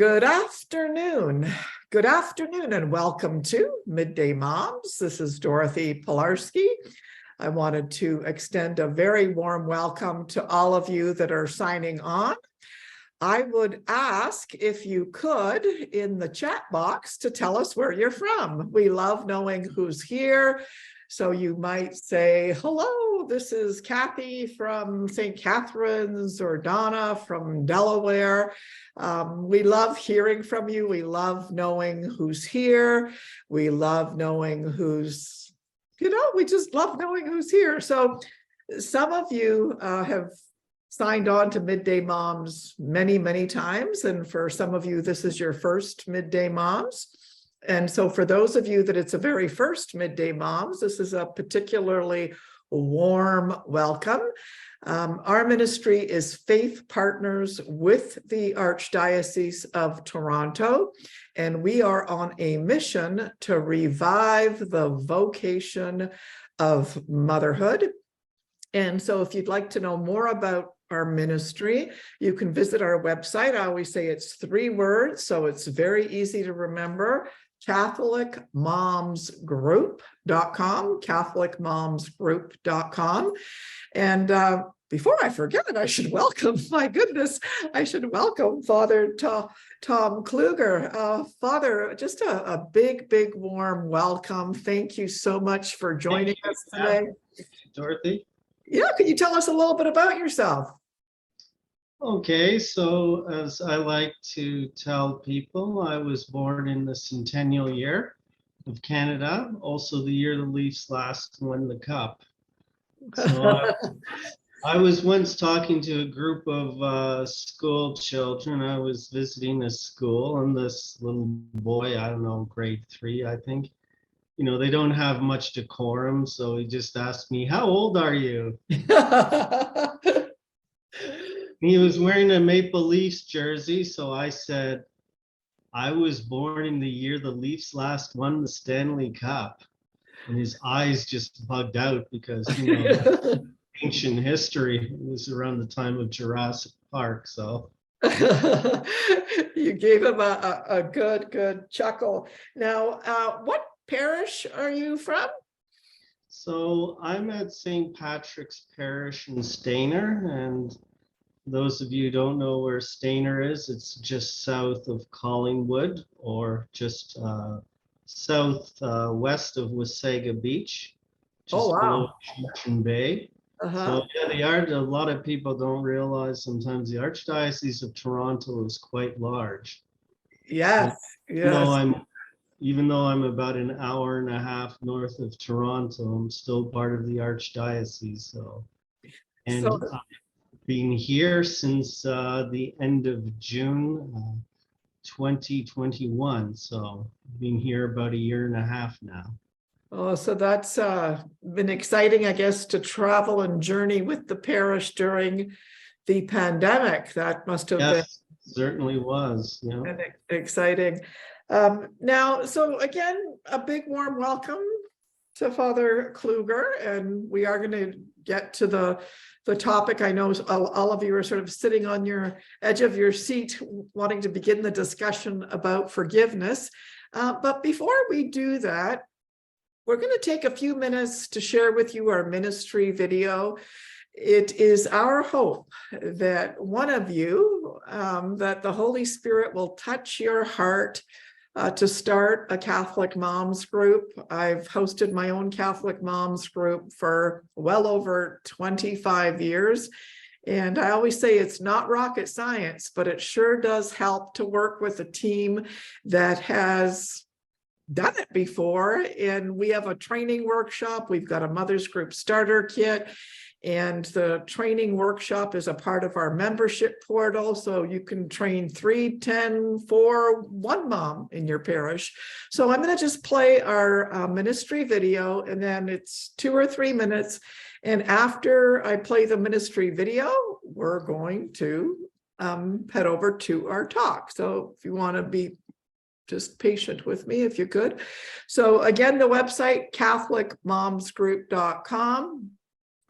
Good afternoon. Good afternoon and welcome to Midday Moms. This is Dorothy Pilarski. I wanted to extend a very warm welcome to all of you that are signing on. I would ask if you could, in the chat box, to tell us where you're from. We love knowing who's here. So you might say, hello, this is Kathy from St. Catharines or Donna from Delaware. We love hearing from you. We love knowing who's here. We love knowing who's, we just love knowing who's here. So some of you have signed on to Midday Moms many, many times. And for some of you, this is your first Midday Moms. And so for those of you that it's a very first Midday Moms, this is a particularly warm welcome. Our ministry is Faith Partners with the Archdiocese of Toronto, and we are on a mission to revive the vocation of motherhood. And so if you'd like to know more about our ministry, you can visit our website. I always say it's 3 words, so it's very easy to remember. CatholicMomsGroup.com, CatholicMomsGroup.com. And before I forget it, I should welcome, my goodness, I should welcome Father Tom Kluger. Father, just a big, big warm welcome. Thank you so much for joining us today. Dorothy? Yeah, could you tell us a little bit about yourself? Okay, so as I like to tell people, I was born in the centennial year of Canada, also the year the Leafs last won the cup. So I was once talking to a group of school children. I was visiting a school, and this little boy, I don't know, grade 3, I think, they don't have much decorum, so he just asked me, "How old are you?" He was wearing a Maple Leafs jersey, so I said, "I was born in the year the Leafs last won the Stanley Cup." And his eyes just bugged out because, ancient history, it was around the time of Jurassic Park, so. You gave him a good chuckle. Now, what parish are you from? So I'm at St. Patrick's Parish in Stayner, and those of you who don't know where Stayner is, it's just south of Collingwood, or just southwest of Wasaga Beach, just below Ocean Bay. So yeah, a lot of people don't realize sometimes the Archdiocese of Toronto is quite large. Yes, Even though I'm about an hour and a half north of Toronto, I'm still part of the Archdiocese. So, and being here since the end of June 2021. So being here about a year and a half now. Oh, so that's been exciting, I guess, to travel and journey with the parish during the pandemic. That must have been. Certainly was. Yeah. Exciting. Now, so again, a big warm welcome to Father Kluger, and we are going to get to the topic. I know all of you are sort of sitting on your edge of your seat wanting to begin the discussion about forgiveness. But before we do that, we're going to take a few minutes to share with you our ministry video. It is our hope that one of you, that the Holy Spirit will touch your heart to start a Catholic Moms group. I've hosted my own Catholic Moms group for well over 25 years. And I always say it's not rocket science, but it sure does help to work with a team that has done it before. And we have a training workshop. We've got a mother's group starter kit. And the training workshop is a part of our membership portal. So you can train 3, 10, 4, 1 mom in your parish. So I'm going to just play our ministry video, and then it's 2 or 3 minutes. And after I play the ministry video, we're going to head over to our talk. So if you want to be just patient with me, if you could. So again, the website, CatholicMomsGroup.com.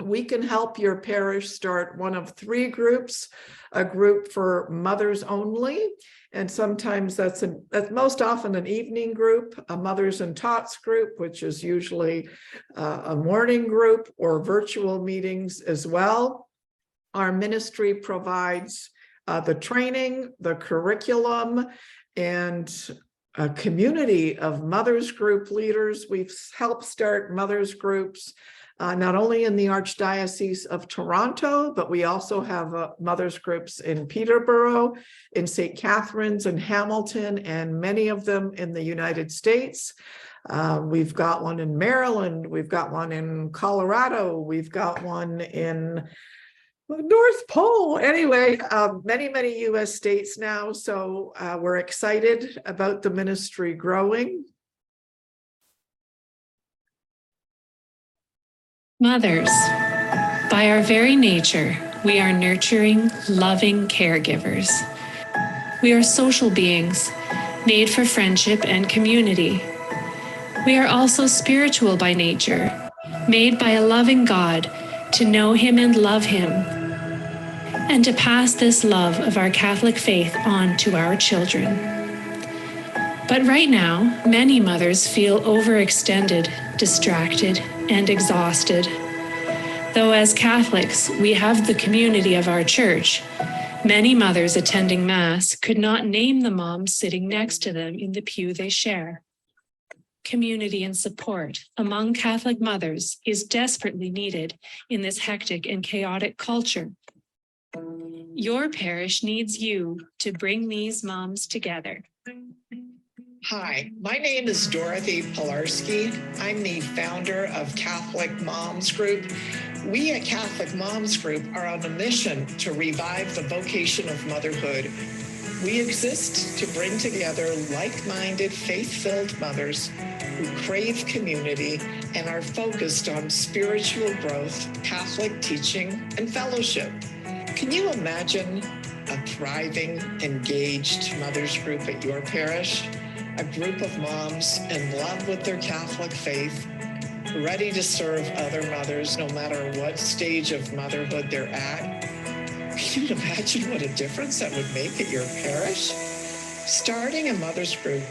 we can help your parish start one of 3 groups, a group for mothers only, and sometimes that's most often an evening group, a mothers and tots group, which is usually a morning group, or virtual meetings as well. Our ministry provides the training, the curriculum, and a community of mothers group leaders. We've helped start mothers groups not only in the Archdiocese of Toronto, but we also have mothers groups in Peterborough, in St. Catharines and Hamilton, and many of them in the United States. We've got one in Maryland, we've got one in Colorado, we've got one in North Pole. Anyway, many US states now. So we're excited about the ministry growing. Mothers, by our very nature, we are nurturing, loving caregivers. We are social beings, made for friendship and community. We are also spiritual by nature, made by a loving God to know Him and love Him, and to pass this love of our Catholic faith on to our children. But right now, many mothers feel overextended, distracted, and exhausted. Though as Catholics, we have the community of our church, many mothers attending Mass could not name the mom sitting next to them in the pew they share. Community and support among Catholic mothers is desperately needed in this hectic and chaotic culture. Your parish needs you to bring these moms together. Hi, my name is Dorothy Pilarski. I'm the founder of Catholic Moms Group. We at Catholic Moms Group are on a mission to revive the vocation of motherhood. We exist to bring together like-minded, faith-filled mothers who crave community and are focused on spiritual growth, Catholic teaching, and fellowship. Can you imagine a thriving, engaged mothers group at your parish? A group of moms in love with their Catholic faith, ready to serve other mothers no matter what stage of motherhood they're at. Can you imagine what a difference that would make at your parish? Starting a mothers group,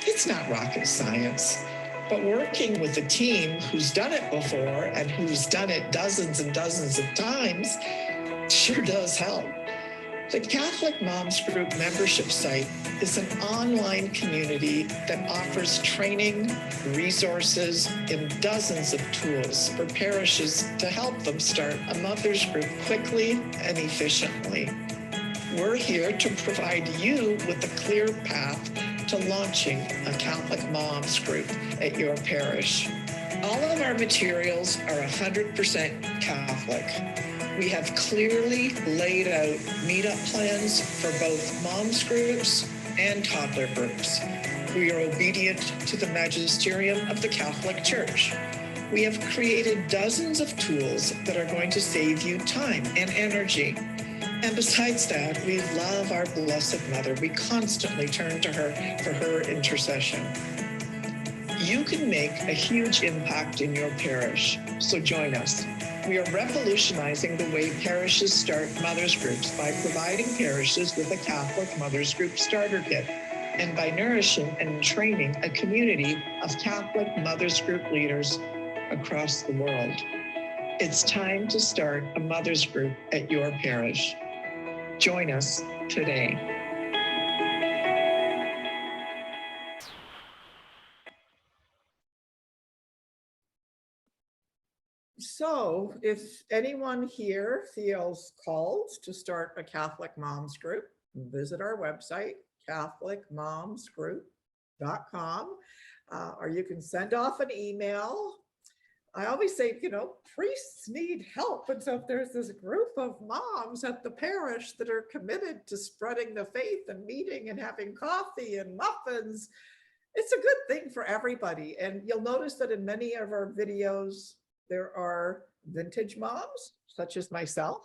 it's not rocket science, but working with a team who's done it before and who's done it dozens and dozens of times sure does help. The Catholic Moms Group membership site is an online community that offers training, resources, and dozens of tools for parishes to help them start a mothers group quickly and efficiently. We're here to provide you with a clear path to launching a Catholic Moms Group at your parish. All of our materials are 100% Catholic. We have clearly laid out meetup plans for both moms groups and toddler groups. We are obedient to the magisterium of the Catholic Church. We have created dozens of tools that are going to save you time and energy. And besides that, we love our Blessed Mother. We constantly turn to her for her intercession. You can make a huge impact in your parish, so join us. We are revolutionizing the way parishes start mothers groups by providing parishes with a Catholic mothers group starter kit and by nourishing and training a community of Catholic mothers group leaders across the world. It's time to start a mothers group at your parish. Join us today. So if anyone here feels called to start a Catholic Moms Group, visit our website, catholicmomsgroup.com, or you can send off an email. I always say, priests need help. And so if there's this group of moms at the parish that are committed to spreading the faith and meeting and having coffee and muffins, it's a good thing for everybody. And you'll notice that in many of our videos, there are vintage moms, such as myself,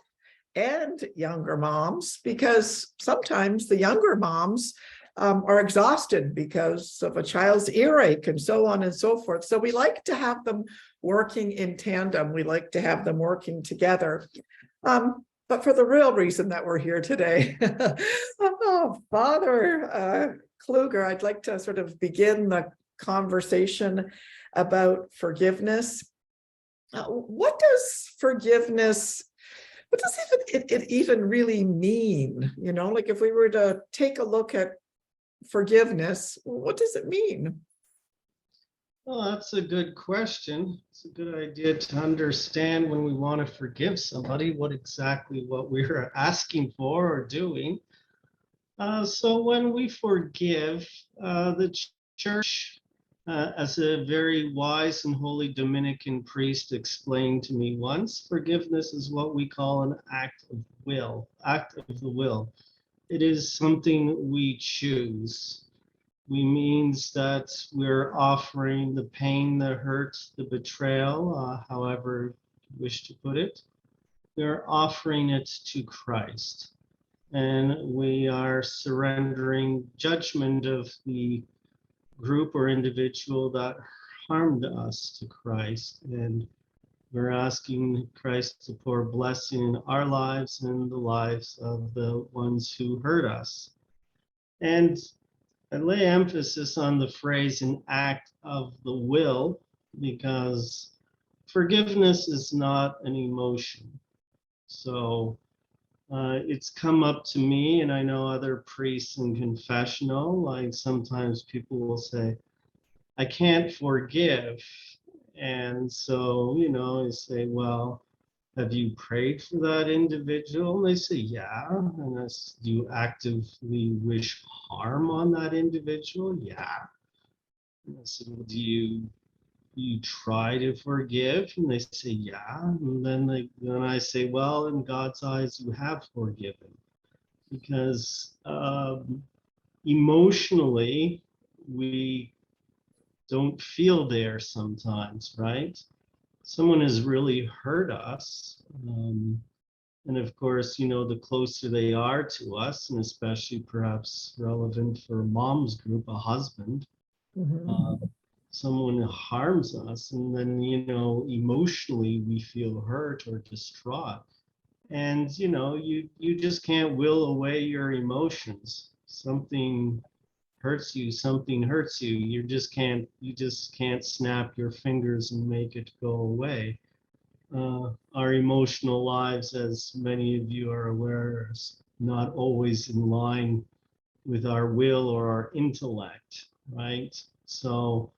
and younger moms, because sometimes the younger moms are exhausted because of a child's earache and so on and so forth. So we like to have them working in tandem. We like to have them working together. But for the real reason that we're here today, oh, Father Kluger, I'd like to sort of begin the conversation about forgiveness. What does forgiveness, what does it even really mean? You know, like if we were to take a look at forgiveness, what does it mean? Well, that's a good question. It's a good idea to understand when we want to forgive somebody, what we're asking for or doing. So when we forgive, the church, as a very wise and holy Dominican priest explained to me once, forgiveness is what we call an act of the will. It is something we choose. We means that we're offering the pain, the hurt, the betrayal, however you wish to put it. We're offering it to Christ. And we are surrendering judgment of the group or individual that harmed us to Christ. And we're asking Christ to pour blessing in our lives and the lives of the ones who hurt us. And I lay emphasis on the phrase an act of the will, because forgiveness is not an emotion. So it's come up to me, and I know other priests in confessional, like sometimes people will say, I can't forgive. And so, I say, well, have you prayed for that individual? And they say, yeah. And I say, do you actively wish harm on that individual? Yeah. And I said, well, do you try to forgive? And they say, yeah. And then I say, well, in God's eyes, you have forgiven. Because emotionally, we don't feel there sometimes, right? Someone has really hurt us. And of course, the closer they are to us, and especially perhaps relevant for a mom's group, a husband, someone harms us, and then, emotionally we feel hurt or distraught. And, you just can't will away your emotions. Something hurts you, you just can't snap your fingers and make it go away. Our emotional lives, as many of you are aware, is not always in line with our will or our intellect, right? So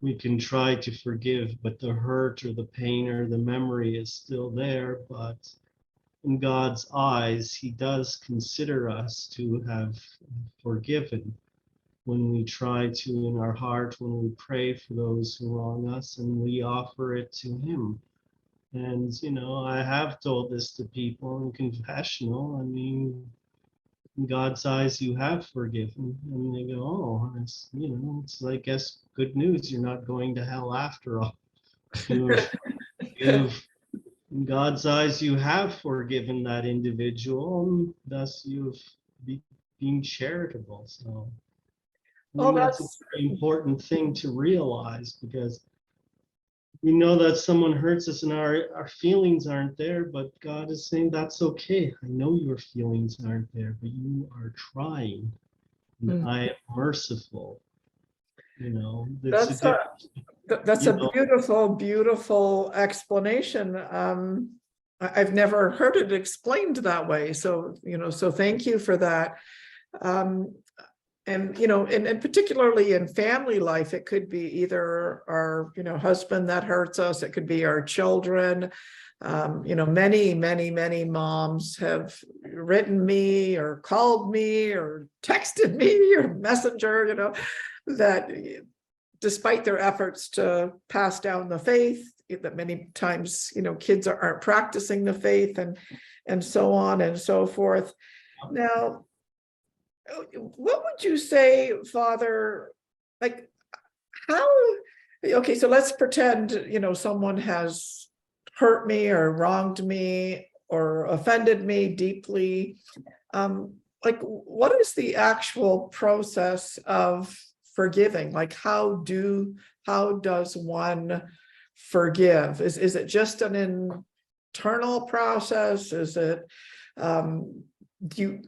we can try to forgive, but the hurt or the pain or the memory is still there. But in God's eyes, he does consider us to have forgiven when we try to in our heart, when we pray for those who wrong us, and we offer it to him. And, I have told this to people in confessional. I mean, in God's eyes, you have forgiven. And they go, oh, it's I guess good news. You're not going to hell after all. In God's eyes, you have forgiven that individual, and thus you've been charitable. So that's a very important thing to realize, because we know that someone hurts us and our feelings aren't there, but God is saying, that's okay. I know your feelings aren't there, but you are trying. And I am merciful. That's a beautiful, beautiful explanation. I've never heard it explained that way. So, so thank you for that. And, and particularly in family life, it could be either our, husband that hurts us. It could be our children. Many, many, many moms have written me or called me or texted me or messenger, that despite their efforts to pass down the faith, that many times, kids aren't practicing the faith and so on and so forth. Now, what would you say, Father, like okay, so let's pretend, someone has hurt me or wronged me or offended me deeply. like, what is the actual process of forgiving? Like, how does one forgive? Is it just an internal process? Is it, do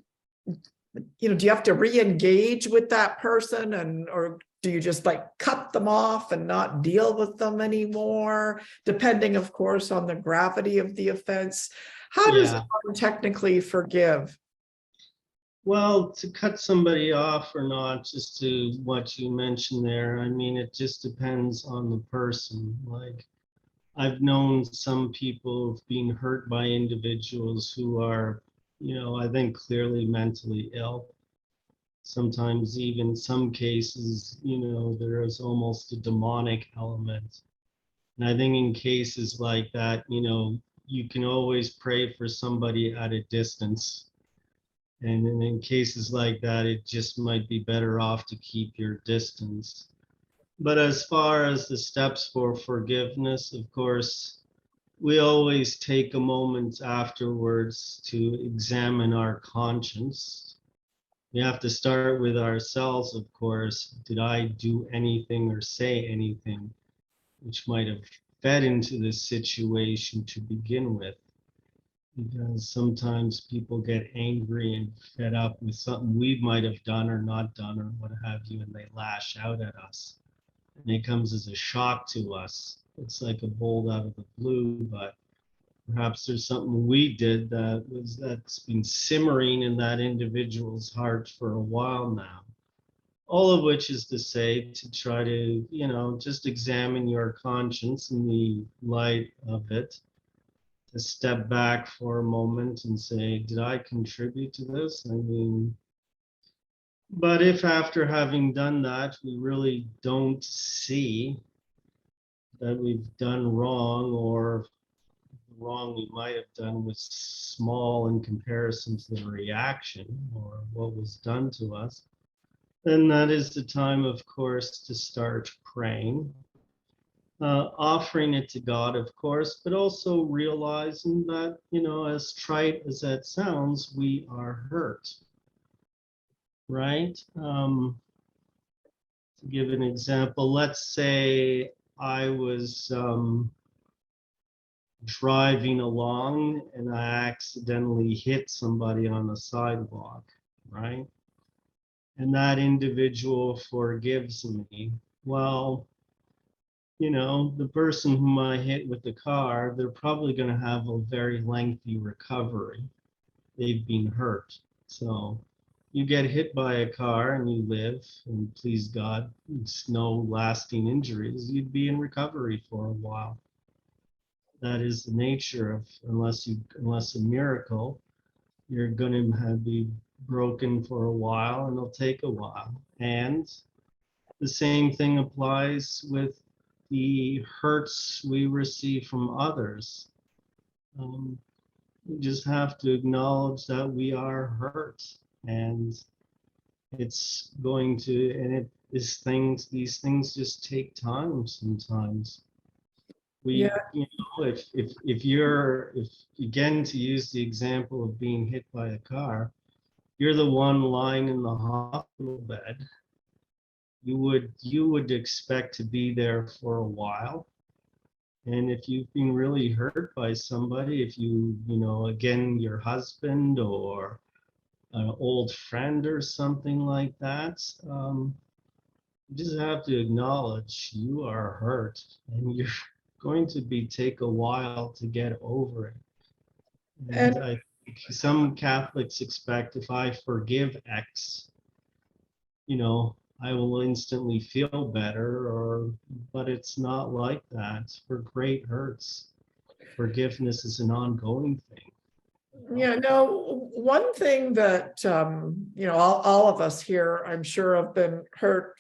you have to re-engage with that person, or do you just like cut them off and not deal with them anymore? Depending, of course, on the gravity of the offense. How does one technically forgive? Well, to cut somebody off or not, just to what you mentioned there, I mean, it just depends on the person. Like, I've known some people being hurt by individuals who are, I think clearly mentally ill. Sometimes even some cases, there is almost a demonic element. And I think in cases like that, you can always pray for somebody at a distance. And in cases like that, it just might be better off to keep your distance. But as far as the steps for forgiveness, of course, we always take a moment afterwards to examine our conscience. We have to start with ourselves, of course. Did I do anything or say anything which might have fed into this situation to begin with? Because sometimes people get angry and fed up with something we might have done or not done or what have you, and they lash out at us. And it comes as a shock to us. It's like a bolt out of the blue, but perhaps there's something we did that's been simmering in that individual's heart for a while now. All of which is to say, to try to, just examine your conscience in the light of it, to step back for a moment and say, did I contribute to this? I mean, but if after having done that, we really don't see that we've done wrong, or the wrong we might have done was small in comparison to the reaction or what was done to us, then that is the time, of course, to start praying. Offering it to God, of course, but also realizing that, as trite as that sounds, we are hurt, right? To give an example, let's say I was driving along and I accidentally hit somebody on the sidewalk, right? And that individual forgives me. Well, the person whom I hit with the car, they're probably going to have a very lengthy recovery. They've been hurt. So you get hit by a car and you live, and please God, it's no lasting injuries, you'd be in recovery for a while. That is the nature of, unless a miracle, you're going to be broken for a while, and it'll take a while. And the same thing applies with the hurts we receive from others. We just have to acknowledge that we are hurt, and it's going to, and it is things, these things just take time sometimes. If again, to use the example of being hit by a car, you're the one lying in the hospital bed. You would expect to be there for a while. And if you've been really hurt by somebody, if again, your husband or an old friend or something like that, you just have to acknowledge you are hurt, and you're going to take a while to get over it. And I think some Catholics expect, if I forgive X, I will instantly feel better, but it's not like that. For great hurts, forgiveness is an ongoing thing. Yeah, no, one thing that, all of us here, I'm sure, have been hurt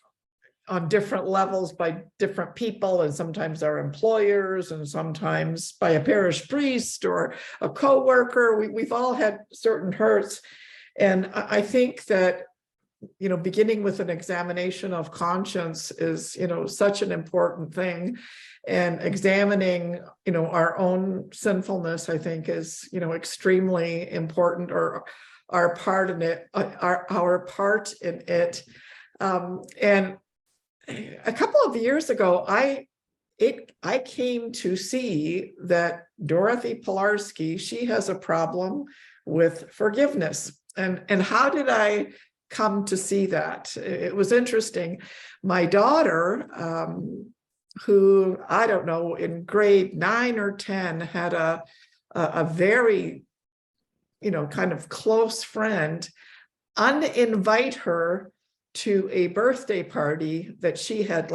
on different levels by different people, and sometimes our employers, and sometimes by a parish priest or a co-worker. We've all had certain hurts. And I think that, beginning with an examination of conscience is, such an important thing. And examining, our own sinfulness, I think, is, extremely important, or our part in it, our part in it. And a couple of years ago, I came to see that Dorothy Pilarski, she has a problem with forgiveness. And how did I come to see that? It was interesting. My daughter, who, I don't know, in grade 9 or 10, had a very, kind of close friend uninvite her to a birthday party that she had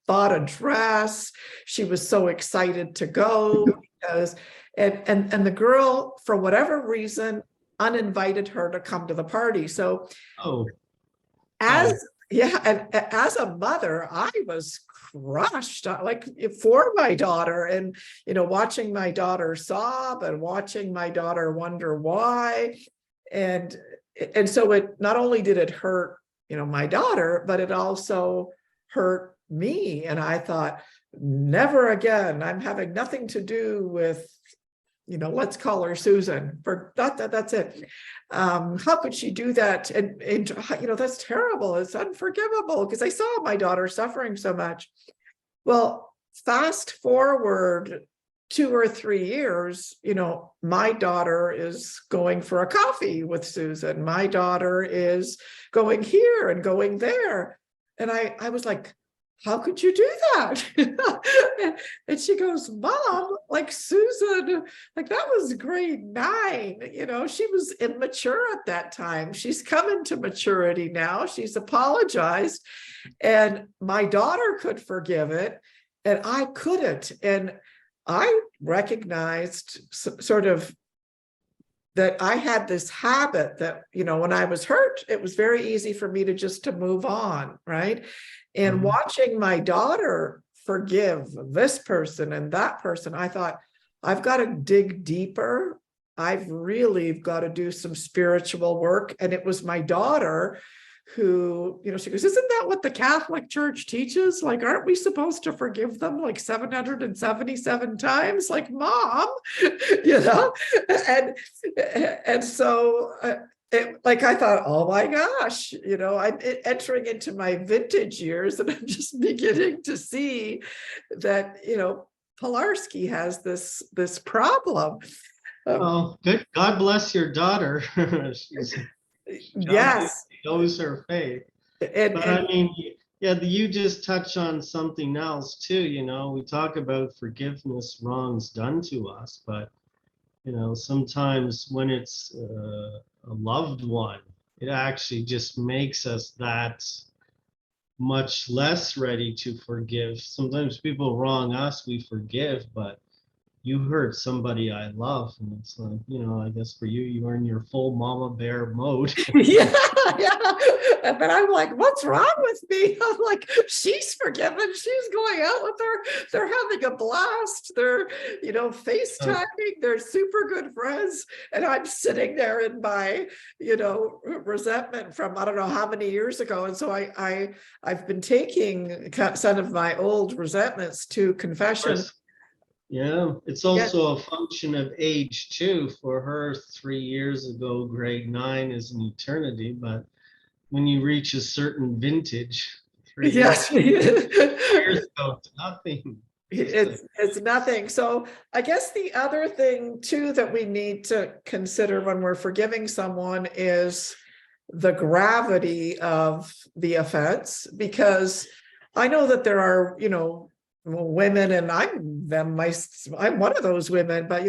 bought a dress. She was so excited to go because, and the girl, for whatever reason, uninvited her to come to the party. So as a mother, I was crushed, for my daughter, and watching my daughter sob and watching my daughter wonder why. And so it not only did it hurt my daughter, but it also hurt me. And I thought, never again. I'm having nothing to do with, let's call her Susan. For that's it. How could she do that? And that's terrible. It's unforgivable because I saw my daughter suffering so much. Well, fast forward 2 or 3 years, my daughter is going for a coffee with Susan. My daughter is going here and going there. And I was like, how could you do that? And she goes, Mom, Susan, that was grade 9. She was immature at that time. She's coming to maturity now. She's apologized. And my daughter could forgive it, and I couldn't. And I recognized sort of that I had this habit that, when I was hurt, it was very easy for me to move on, right? And watching my daughter forgive this person and that person, I thought, I've got to dig deeper. I've really got to do some spiritual work. And it was my daughter who, she goes, isn't that what the Catholic Church teaches? Aren't we supposed to forgive them 777 times? Mom, and so I thought, oh my gosh, I'm entering into my vintage years, and I'm just beginning to see that, Pilarski has this problem. Oh, good. God bless your daughter. Yes. She knows her faith. You just touch on something else too. We talk about forgiveness, wrongs done to us, but sometimes when it's a loved one, it actually just makes us that much less ready to forgive. Sometimes people wrong us, we forgive, but you hurt somebody I love, and it's I guess for you, you are in your full mama bear mode. yeah. But I'm like, what's wrong with me? I'm like, she's forgiven. She's going out with her. They're having a blast. They're, FaceTiming. They're super good friends. And I'm sitting there in my, resentment from I don't know how many years ago. And so I've been taking some of my old resentments to confession. Yeah, it's also a function of age too. For her, 3 years ago, grade 9 is an eternity, but when you reach a certain vintage, 3 years ago, it's nothing. It's nothing. So I guess the other thing too that we need to consider when we're forgiving someone is the gravity of the offense, because I know that there are, women, and I'm one of those women, but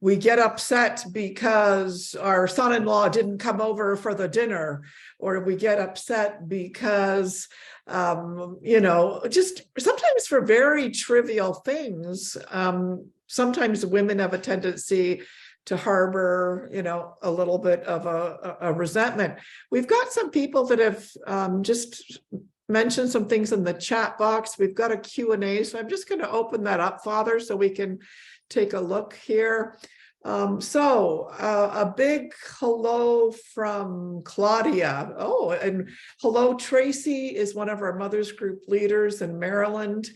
we get upset because our son-in-law didn't come over for the dinner, or we get upset because just sometimes for very trivial things. Sometimes women have a tendency to harbor a little bit of a resentment. We've got some people that have just mention some things in the chat box. We've got a Q&A, so I'm just going to open that up, Father, so we can take a look here. A big hello from Claudia. Oh, and hello, Tracy is one of our Mothers Group leaders in Maryland,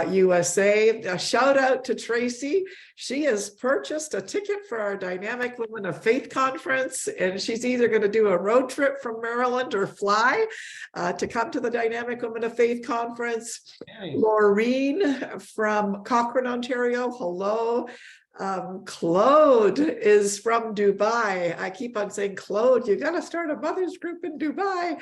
USA. A shout out to Tracy. She has purchased a ticket for our Dynamic Women of Faith conference, and she's either going to do a road trip from Maryland or fly to come to the Dynamic Women of Faith conference. Hey. Maureen from Cochrane, Ontario. Hello. Claude is from Dubai. I keep on saying, Claude, you got to start a mothers group in Dubai.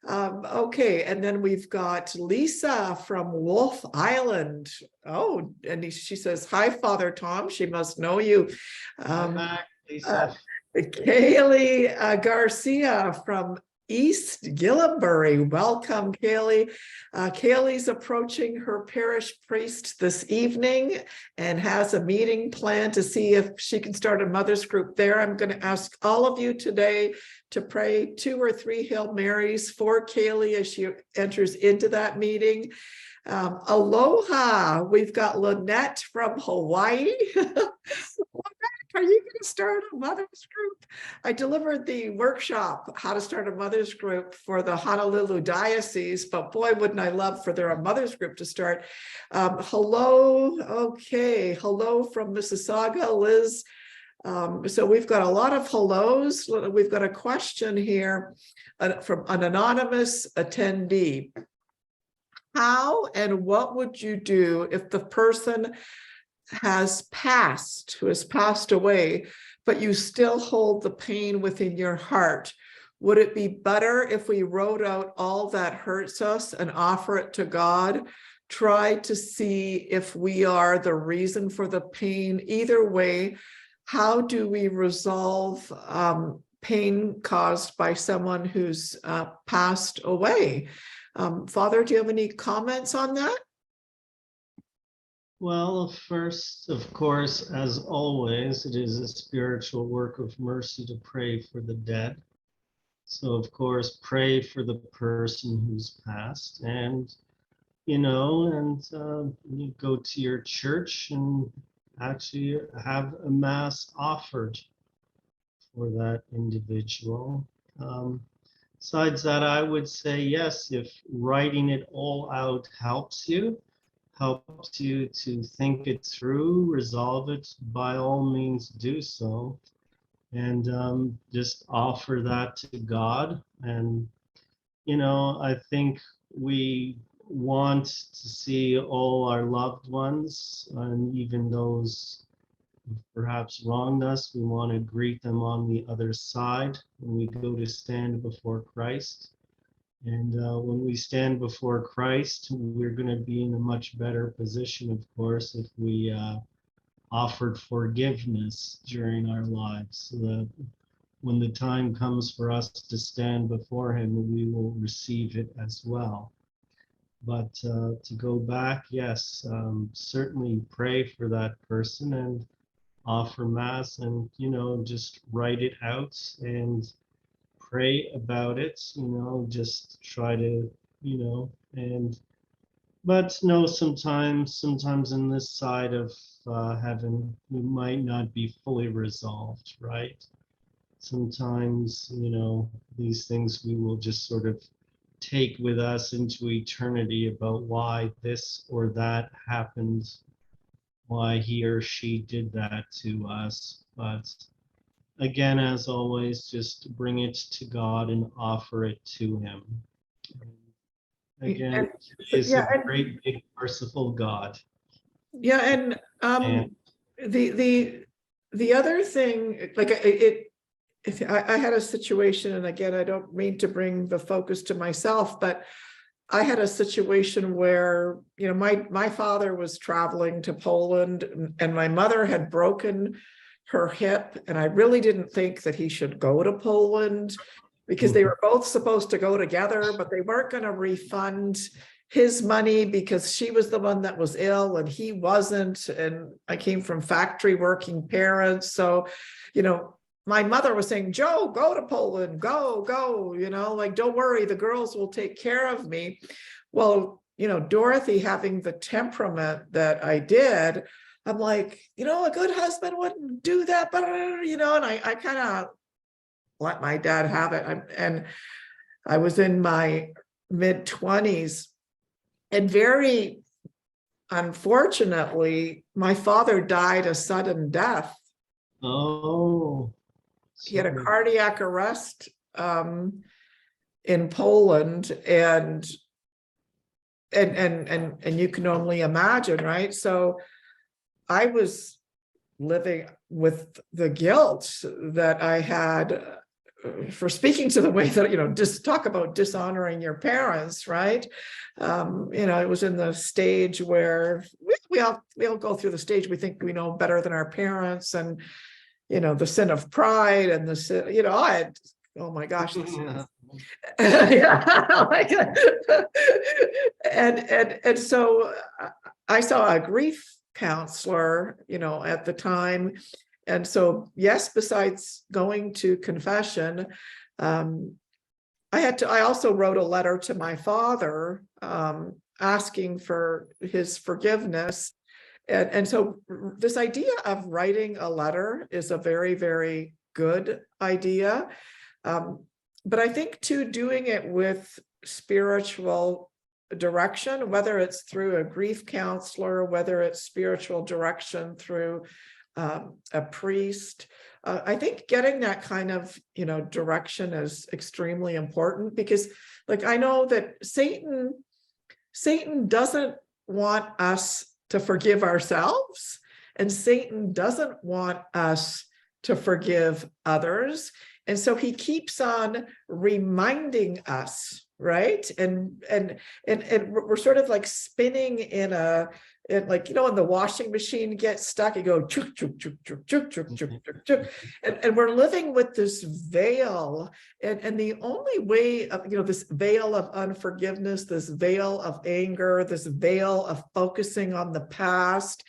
Okay, and then we've got Lisa from Wolf Island. Oh, and she says, hi, Father Tom. She must know you. Back, Lisa. Kaylee Garcia from East Gillenbury. Welcome, Kaylee. Kaylee's approaching her parish priest this evening and has a meeting planned to see if she can start a mothers group there. I'm going to ask all of you today to pray 2 or 3 Hail Marys for Kaylee as she enters into that meeting. Aloha, we've got Lynette from Hawaii. Are you going to start a mothers group? I delivered the workshop, how to start a mothers group for the Honolulu Diocese, but boy, wouldn't I love for their mothers group to start. Hello, okay, hello from Mississauga, Liz. So we've got a lot of hellos. We've got a question here from an anonymous attendee. How and what would you do if the person who has passed away, but you still hold the pain within your heart? Would it be better if we wrote out all that hurts us and offer it to God? Try to see if we are the reason for the pain. Either way, how do we resolve pain caused by someone who's passed away? Father, do you have any comments on that? Well, first, of course, as always, it is a spiritual work of mercy to pray for the dead. So, of course, pray for the person who's passed, and, you go to your church and actually have a mass offered for that individual. Besides that, I would say, yes, if writing it all out helps you to think it through, resolve it, by all means do so. And just offer that to God. And, I think we want to see all our loved ones, and even those who perhaps wronged us, we want to greet them on the other side when we go to stand before Christ. And when we stand before Christ, we're going to be in a much better position, of course, if we offered forgiveness during our lives, so that when the time comes for us to stand before him, we will receive it as well. But to go back, yes, certainly pray for that person and offer Mass, and, just write it out and pray about it, just try to, but no, sometimes in this side of heaven, we might not be fully resolved, right? Sometimes, these things we will just sort of take with us into eternity about why this or that happened, why he or she did that to us. But again, as always, just bring it to God and offer it to him. Again, he is a great, big, merciful God. Yeah, and the other thing, like I had a situation, and again, I don't mean to bring the focus to myself, but I had a situation where, my father was traveling to Poland, and my mother had broken her hip, and I really didn't think that he should go to Poland because they were both supposed to go together, but they weren't going to refund his money because she was the one that was ill and he wasn't. And I came from factory working parents. So, my mother was saying, Joe, go to Poland, go, don't worry, the girls will take care of me. Well, Dorothy, having the temperament that I did, I'm like, a good husband wouldn't do that, but and I kind of let my dad have it. And I was in my mid-20s, and very unfortunately, my father died a sudden death. Oh, He had a sorry. cardiac arrest in Poland, and you can only imagine, right? So I was living with the guilt that I had for speaking to the way that, just talk about dishonoring your parents, right? It was in the stage where we all go through the stage. We think we know better than our parents, and, the sin of pride and the sin, I had, oh my gosh. Yeah. Like, and so I saw a grief counselor, at the time. And so, yes, besides going to confession, I also wrote a letter to my father, asking for his forgiveness. And so this idea of writing a letter is a very, very good idea. But I think too, doing it with spiritual direction, whether it's through a grief counselor, whether it's spiritual direction through a priest, I think getting that kind of, direction is extremely important, because like, I know that Satan doesn't want us to forgive ourselves, and Satan doesn't want us to forgive others. And so he keeps on reminding us, right? And we're sort of like spinning in like, when the washing machine gets stuck, you go chuk, chuk, chuk, chuk, chuk, chuk, chuk, chuk, chuk. And we're living with this veil. And the only way of, this veil of unforgiveness, this veil of anger, this veil of focusing on the past.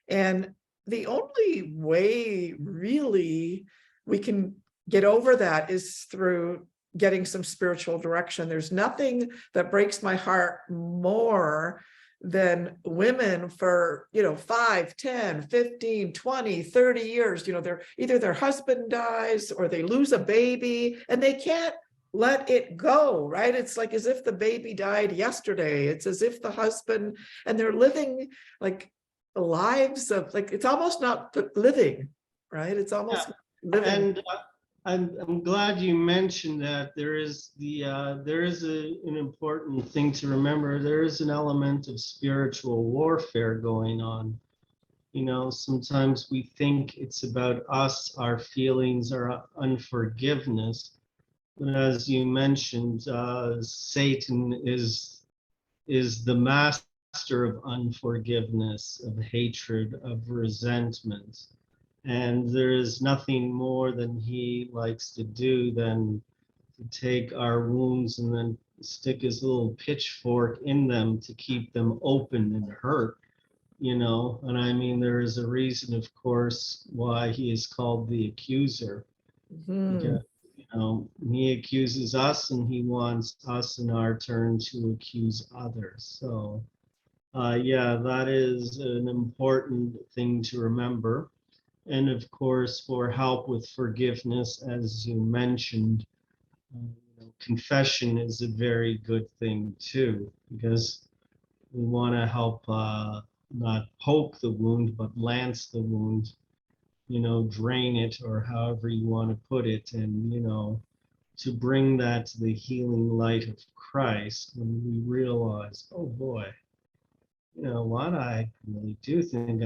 And the only way really we can get over that is through getting some spiritual direction. There's nothing that breaks my heart more than women for 5, 10, 15, 20, 30 years, they're either their husband dies or they lose a baby and they can't let it go, right? It's like as if the baby died yesterday. It's as if the husband, and they're living like lives of, like, it's almost not living, right? It's almost living. And I'm glad you mentioned that. There is an important thing to remember. There is an element of spiritual warfare going on. Sometimes we think it's about us, our feelings, our unforgiveness. But as you mentioned, Satan is the master of unforgiveness, of hatred, of resentment. And there is nothing more than he likes to do than to take our wounds and then stick his little pitchfork in them to keep them open and hurt, And I mean, there is a reason, of course, why he is called the accuser. Because, he accuses us and he wants us in our turn to accuse others. So, that is an important thing to remember. And of course, for help with forgiveness, as you mentioned, confession is a very good thing too, because we want to help not poke the wound, but lance the wound, drain it, or however you want to put it, and, to bring that to the healing light of Christ when we realize, oh boy, what I really do think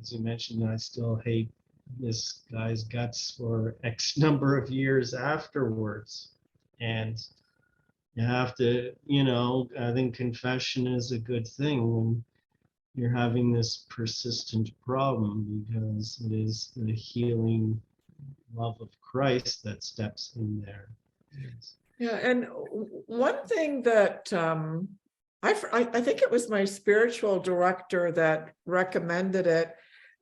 as you mentioned, I still hate this guy's guts for X number of years afterwards. And you have to, I think confession is a good thing when you're having this persistent problem, because it is the healing love of Christ that steps in there. Yeah, and one thing that I think it was my spiritual director that recommended it,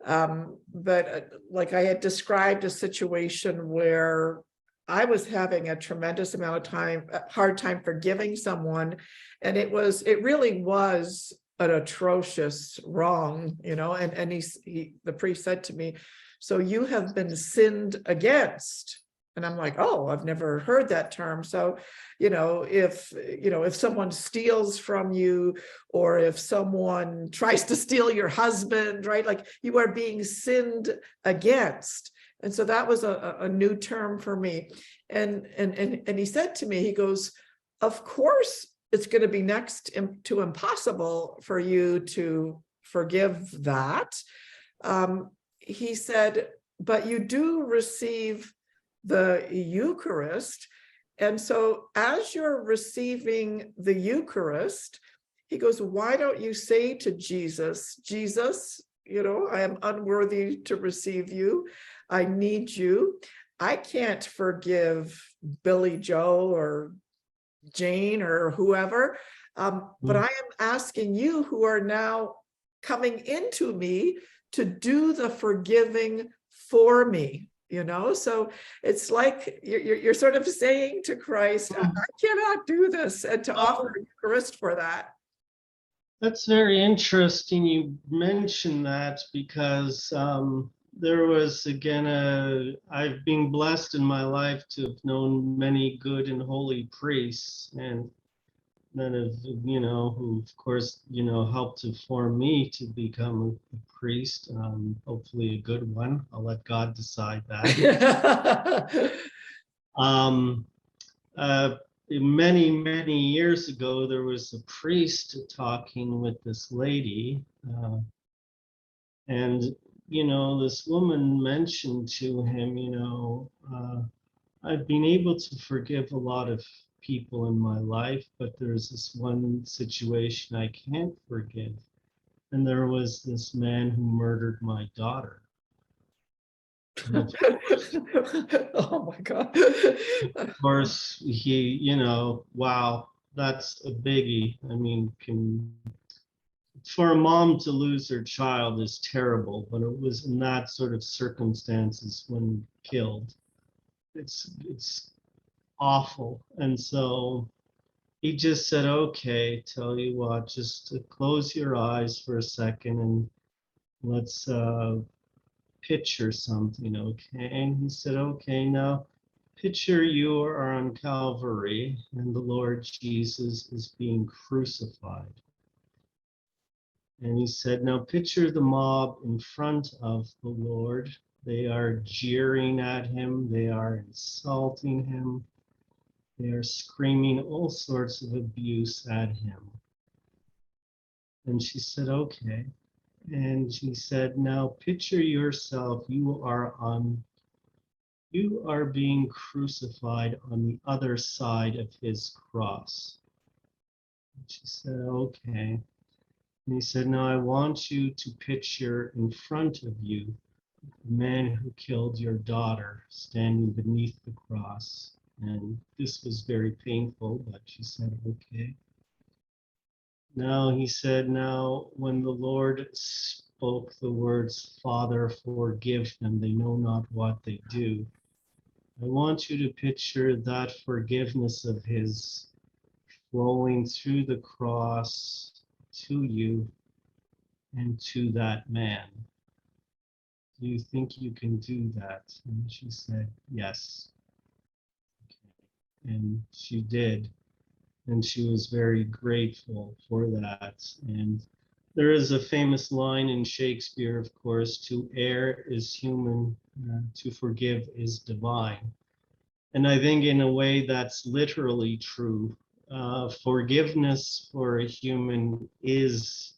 but like I had described a situation where I was having a tremendous amount of hard time forgiving someone, and it really was an atrocious wrong, and the priest said to me, so you have been sinned against. And I'm like, oh, I've never heard that term. So, if someone steals from you, or if someone tries to steal your husband, right? Like, you are being sinned against. And so that was a new term for me. And he said to me, he goes, of course, it's going to be next to impossible for you to forgive that. He said, but you do receive the Eucharist. And so as you're receiving the Eucharist, he goes, why don't you say to Jesus, Jesus, I am unworthy to receive you. I need you. I can't forgive Billy Joe or Jane or whoever, but I am asking you, who are now coming into me, to do the forgiving for me. So it's like you're sort of saying to Christ, I cannot do this, and to offer Eucharist for that. That's very interesting you mentioned that, because there was, again, I've been blessed in my life to have known many good and holy priests, and that have, who of course, helped to form me to become a priest, hopefully a good one. I'll let God decide that. Many years ago, there was a priest talking with this lady, and this woman mentioned to him, I've been able to forgive a lot of people in my life, but there's this one situation I can't forgive. And there was this man who murdered my daughter. Oh my God. Of course, he, wow, that's a biggie. I mean, for a mom to lose her child is terrible, but it was in that sort of circumstances when killed. It's awful. And so he just said, okay, tell you what, just close your eyes for a second and let's picture something, okay? And he said, okay, now picture you are on Calvary and the Lord Jesus is being crucified. And he said, now picture the mob in front of the Lord. They are jeering at him. They are insulting him. They are screaming all sorts of abuse at him. And she said, okay. And she said, now picture yourself, you are being crucified on the other side of his cross. And she said, okay. And he said, now I want you to picture in front of you the man who killed your daughter standing beneath the cross. And this was very painful, but she said, okay. Now he said, now when the Lord spoke the words, Father, forgive them, they know not what they do. I want you to picture that forgiveness of his flowing through the cross to you and to that man. Do you think you can do that? And she said, yes. Okay. And she did. And she was very grateful for that. And there is a famous line in Shakespeare, of course, to err is human, to forgive is divine. And I think in a way that's literally true. Forgiveness for a human is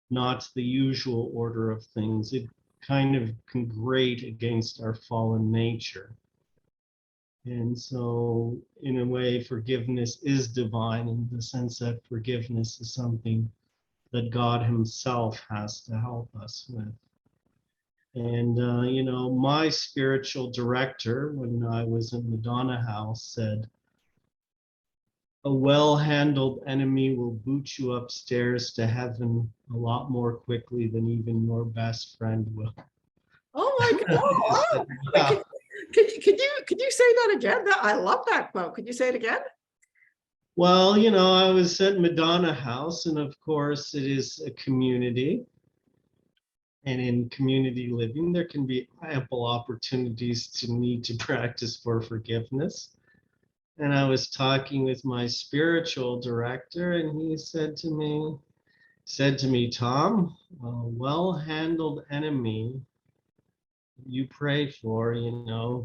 not the usual order of things. It kind of can grate against our fallen nature. And so, in a way, forgiveness is divine in the sense that forgiveness is something that God himself has to help us with. And, my spiritual director, when I was in Madonna House, said, a well-handled enemy will boot you upstairs to heaven a lot more quickly than even your best friend will. Oh my God. Oh, could you say that again? I love that quote. Could you say it again? Well, I was at Madonna House, and of course, it is a community. And in community living, there can be ample opportunities to need to practice for forgiveness. And I was talking with my spiritual director, and he said to me, Tom, a well-handled enemy you pray for,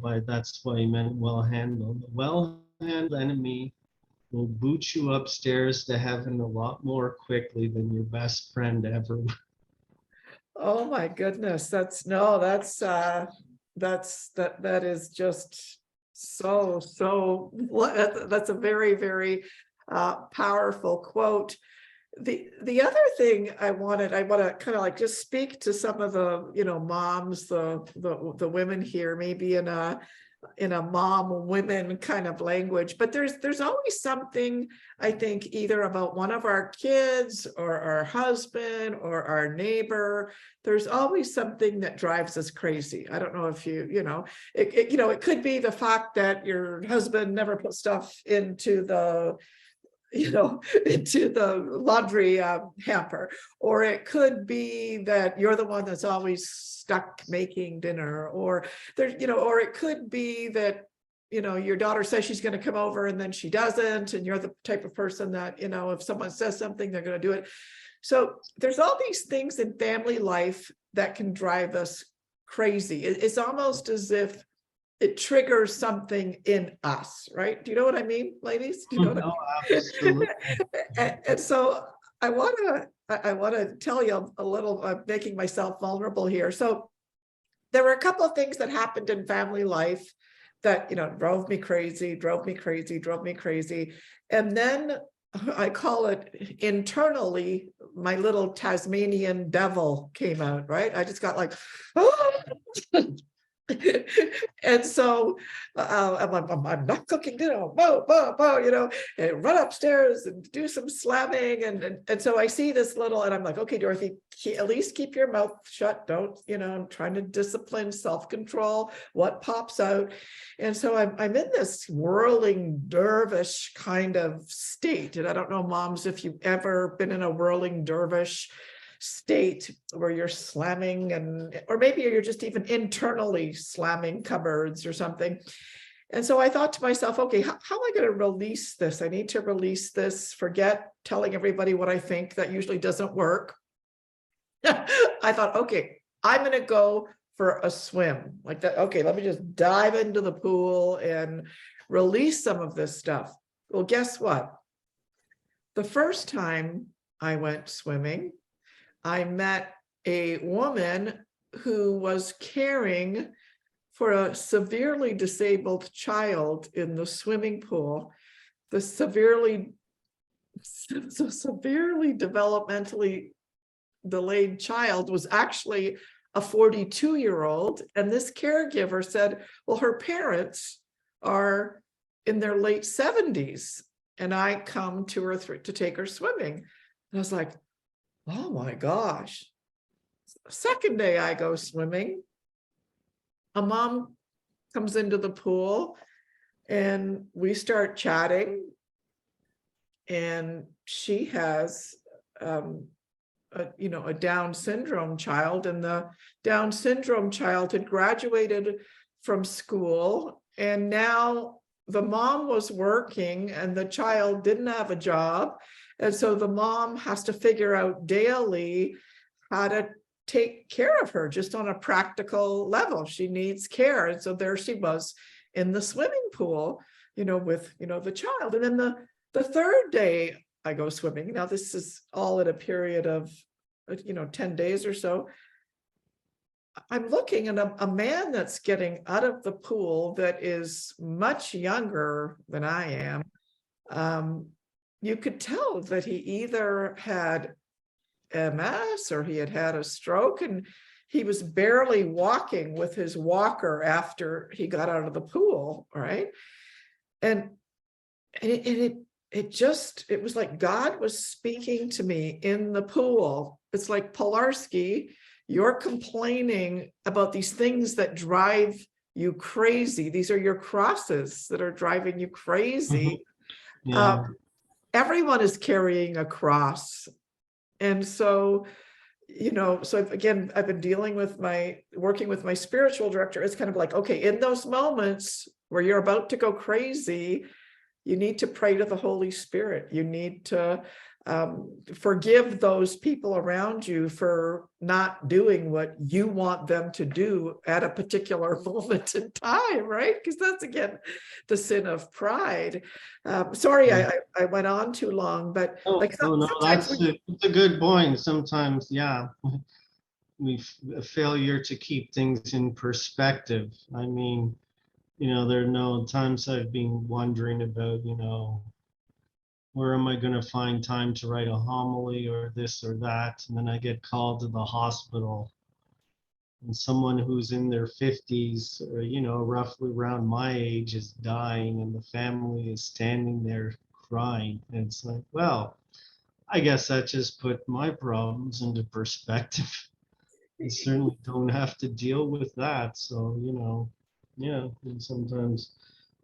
but that's why he meant well-handled. A well-handled enemy will boot you upstairs to heaven a lot more quickly than your best friend ever. Oh my goodness, that is just that's a very, very powerful quote. The other thing I want to kind of like just speak to some of the moms, the women here, maybe in a mom women kind of language, but there's always something, I think, either about one of our kids or our husband or our neighbor. There's always something that drives us crazy. I don't know if it could be the fact that your husband never put stuff into the laundry hamper, or it could be that you're the one that's always stuck making dinner, or or it could be that your daughter says she's going to come over and then she doesn't, and you're the type of person that if someone says something, they're going to do it. So there's all these things in family life that can drive us crazy. It's almost as if it triggers something in us, right? Do you know what I mean, ladies? Do you know what I mean? Absolutely. and so I want to tell you a little. I'm making myself vulnerable here. So there were a couple of things that happened in family life that drove me crazy, and then I call it internally, my little Tasmanian devil came out. Right? I just got like, oh! And so I'm not cooking dinner, and run upstairs and do some slamming. And so I see this little, and I'm like, okay, Dorothy, at least keep your mouth shut. Don't, I'm trying to discipline, self-control, what pops out. And so I'm in this whirling dervish kind of state. And I don't know, moms, if you've ever been in a whirling dervish state where you're slamming, or maybe you're just even internally slamming cupboards or something. And so I thought to myself, okay, how am I going to release this? I need to release this, forget telling everybody what I think. That usually doesn't work. I thought, okay, I'm going to go for a swim like that. Okay, let me just dive into the pool and release some of this stuff. Well, guess what? The first time I went swimming, I met a woman who was caring for a severely disabled child in the swimming pool. The severely developmentally delayed child was actually a 42-year-old. And this caregiver said, well, her parents are in their late 70s. And I come to her to take her swimming. And I was like, oh my gosh. Second day I go swimming, a mom comes into the pool and we start chatting, and she has a Down syndrome child, and the Down syndrome child had graduated from school, and now the mom was working and the child didn't have a job. And so the mom has to figure out daily how to take care of her just on a practical level. She needs care. And so there she was in the swimming pool, with, the child. And then the third day I go swimming. Now this is all in a period of, 10 days or so. I'm looking at a man that's getting out of the pool that is much younger than I am. You could tell that he either had MS or he had had a stroke, and he was barely walking with his walker after he got out of the pool, right? And it was like God was speaking to me in the pool. It's like, Pilarski, you're complaining about these things that drive you crazy. These are your crosses that are driving you crazy. Yeah. everyone is carrying a cross. And so, so I've been working with my spiritual director. It's kind of like, okay, in those moments where you're about to go crazy, you need to pray to the Holy Spirit. You need to forgive those people around you for not doing what you want them to do at a particular moment in time, right? Because that's, again, the sin of pride. Sorry, I went on too long, but No, sometimes it's a good point. Sometimes, yeah, a failure to keep things in perspective. I mean, there are no times I've been wondering about, where am I going to find time to write a homily or this or that? And then I get called to the hospital, and someone who's in their 50s, or, roughly around my age, is dying, and the family is standing there crying. And it's like, well, I guess that just put my problems into perspective. I certainly don't have to deal with that. So, yeah, and sometimes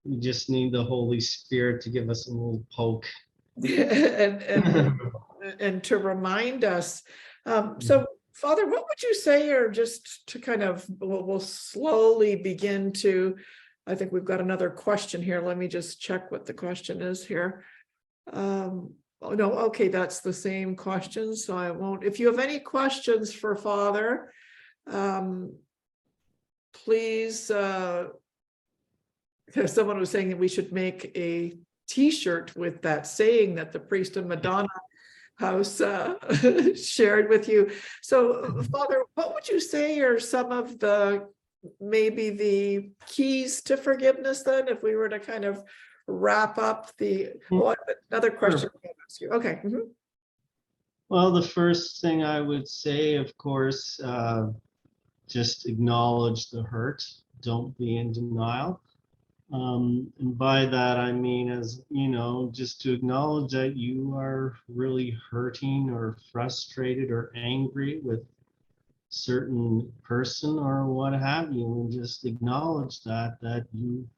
we just need the Holy Spirit to give us a little poke. and to remind us. So, Father, what would you say, or just to kind of, we'll slowly begin to, I think we've got another question here. Let me just check what the question is here. Oh, no, okay, that's the same question, so I won't. If you have any questions for Father, please, someone was saying that we should make a t-shirt with that saying that the priest of Madonna House shared with you. So, Father, what would you say are some of maybe the keys to forgiveness then, if we were to kind of wrap up another question? Sure. Okay. Mm-hmm. Well, the first thing I would say, of course, just acknowledge the hurt. Don't be in denial. And by that, I mean, just to acknowledge that you are really hurting or frustrated or angry with certain person or what have you, and just acknowledge that you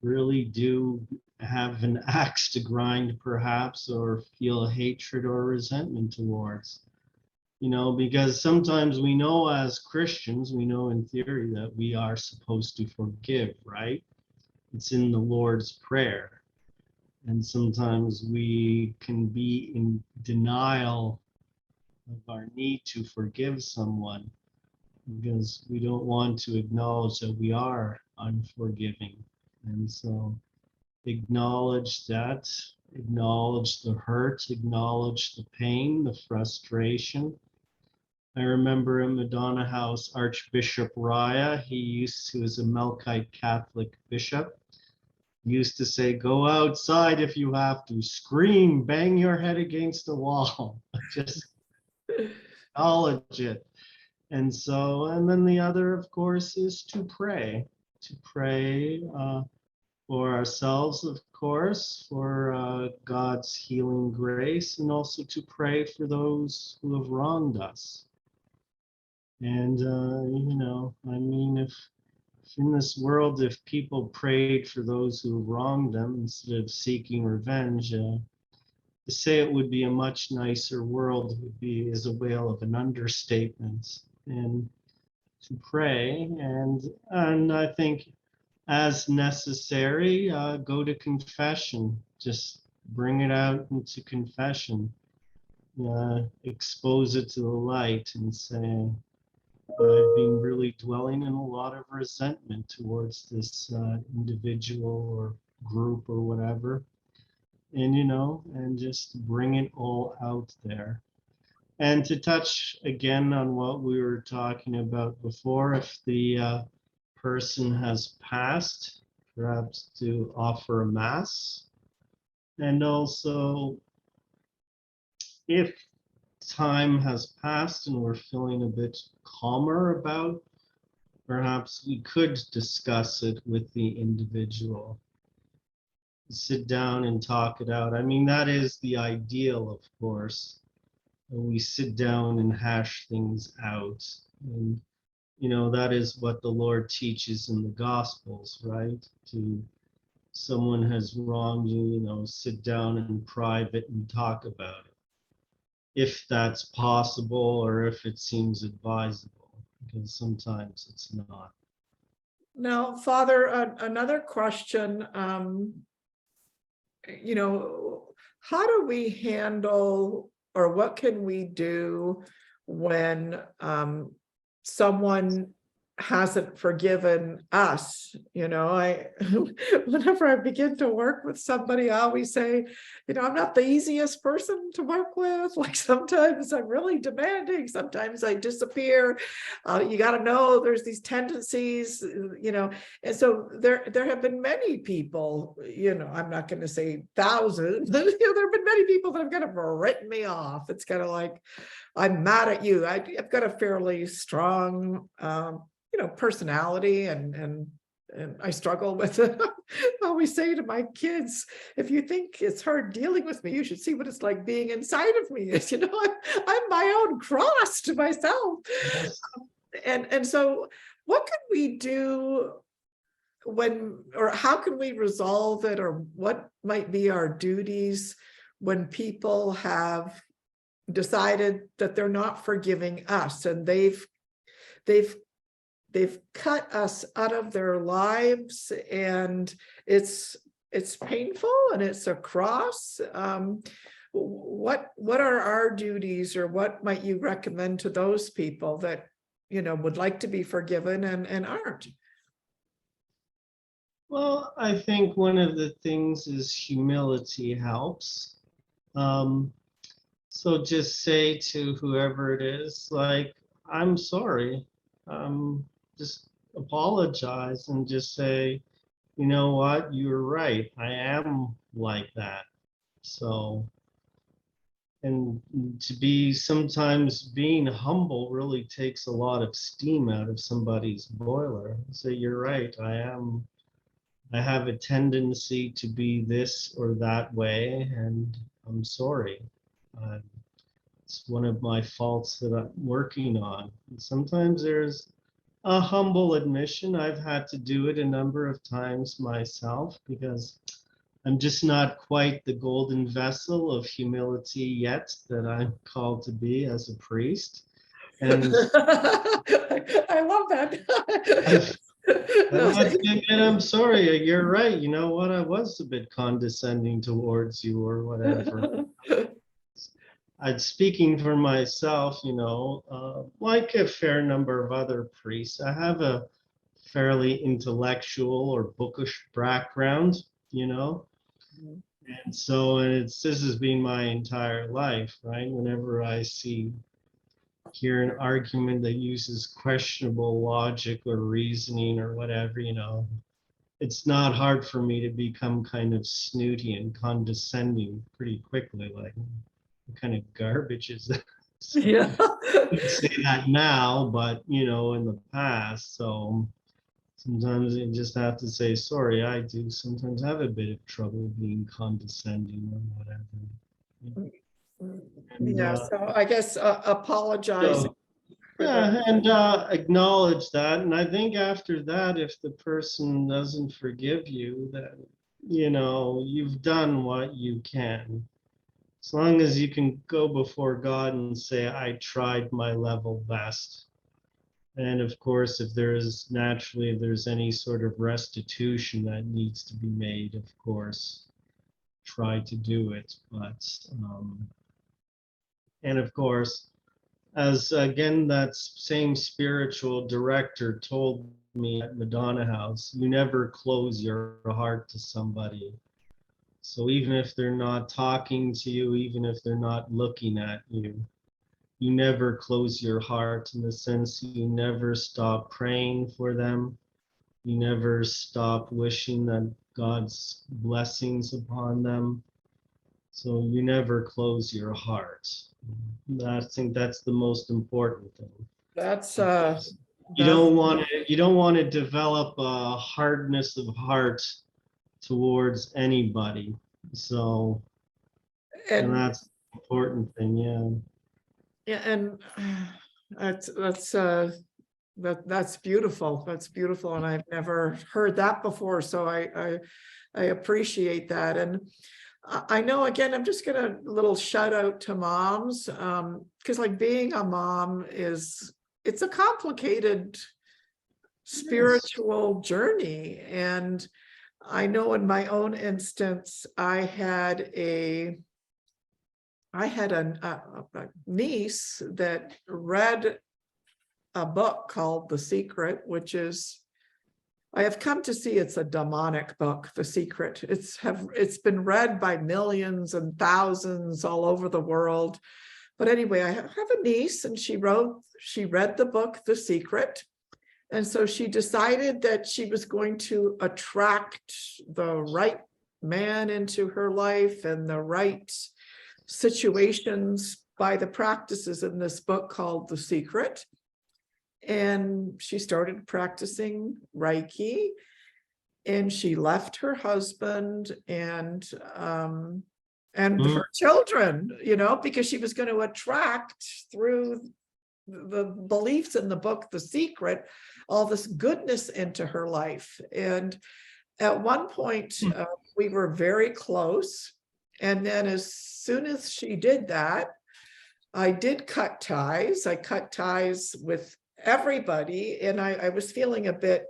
really do have an axe to grind, perhaps, or feel hatred or resentment towards. Because sometimes we know as Christians, we know in theory that we are supposed to forgive, right? It's in the Lord's Prayer. And sometimes we can be in denial of our need to forgive someone because we don't want to acknowledge that we are unforgiving. And so acknowledge that, acknowledge the hurt, acknowledge the pain, the frustration. I remember in Madonna House, Archbishop Raya, he was a Melkite Catholic bishop, used to say, go outside if you have to, scream, bang your head against the wall, just acknowledge it. And then the other, of course, is to pray for ourselves, of course, for God's healing grace, and also to pray for those who have wronged us. And, I mean, if in this world, if people prayed for those who wronged them instead of seeking revenge, to say it would be a much nicer world is a whale of an understatement. And to pray, and I think as necessary, go to confession. Just bring it out into confession. Expose it to the light and say, I've been really dwelling in a lot of resentment towards this individual or group or whatever. And, and just bring it all out there. And to touch again on what we were talking about before, if the person has passed, perhaps to offer a mass. And also, if time has passed and we're feeling a bit calmer about, perhaps we could discuss it with the individual. Sit down and talk it out. I mean, that is the ideal, of course. We sit down and hash things out. And, that is what the Lord teaches in the Gospels, right? To someone has wronged you, you know, sit down in private and talk about it, if that's possible or if it seems advisable, because sometimes it's not. Now, Father, another question, you know, how do we handle, or what can we do when someone hasn't forgiven us? You know, whenever I begin to work with somebody, I always say, you know, I'm not the easiest person to work with. Like, sometimes I'm really demanding, sometimes I disappear. You got to know there's these tendencies, you know, and so there have been many people, you know, I'm not going to say thousands, but, you know, there have been many people that have kind of written me off. It's kind of like, I'm mad at you. I've got a fairly strong, you know, personality, and I struggle with it. I always say to my kids, if you think it's hard dealing with me, you should see what it's like being inside of me. You know, I'm my own cross to myself. Yes. And so what can we do when, or how can we resolve it, or what might be our duties when people have decided that they're not forgiving us, and they've cut us out of their lives, and it's painful and it's a cross. What are our duties, or what might you recommend to those people that, you know, would like to be forgiven and aren't? Well, I think one of the things is humility helps. So just say to whoever it is, like, I'm sorry. Just apologize and just say, you know what, you're right. I am like that. So, and to be, sometimes being humble really takes a lot of steam out of somebody's boiler. Say, you're right. I have a tendency to be this or that way, and I'm sorry. It's one of my faults that I'm working on. And sometimes there's a humble admission. I've had to do it a number of times myself because I'm just not quite the golden vessel of humility yet that I'm called to be as a priest. And I love that. and I'm sorry, you're right. You know what? I was a bit condescending towards you or whatever. I'm speaking for myself, you know, like a fair number of other priests. I have a fairly intellectual or bookish background, you know, and so this has been my entire life, right? Whenever I hear an argument that uses questionable logic or reasoning or whatever, you know, it's not hard for me to become kind of snooty and condescending pretty quickly, like, what kind of garbage is that? So, Yeah. I would say that now, but you know, in the past, so sometimes you just have to say sorry. I do sometimes have a bit of trouble being condescending or whatever. And Yeah, so I guess apologizing. so yeah, and acknowledge that. And I think after that, if the person doesn't forgive you, then you know you've done what you can. As long as you can go before God and say, I tried my level best. And of course, if there's any sort of restitution that needs to be made, of course, try to do it. But, and of course, as again, that same spiritual director told me at Madonna House, you never close your heart to somebody. So even if they're not talking to you, even if they're not looking at you, you never close your heart, in the sense you never stop praying for them. You never stop wishing that God's blessings upon them. So you never close your heart. I think that's the most important thing. That's You don't want to develop a hardness of heart towards anybody. So, and that's the important thing, yeah. Yeah, and that's beautiful. That's beautiful, and I've never heard that before. So I appreciate that. And I know, again, I'm just gonna little shout out to moms, because like being a mom it's a complicated spiritual journey. And I know in my own instance, I had a niece that read a book called The Secret, which is, I have come to see it's a demonic book, The Secret. It's been read by millions and thousands all over the world. But anyway, I have a niece, and she read the book, The Secret. And so she decided that she was going to attract the right man into her life and the right situations by the practices in this book called The Secret. And she started practicing Reiki, and she left her husband and her children, because she was going to attract through the beliefs in the book, The Secret, all this goodness into her life. And at one point, we were very close. And then as soon as she did that, I did cut ties. I cut ties with everybody. And I was feeling a bit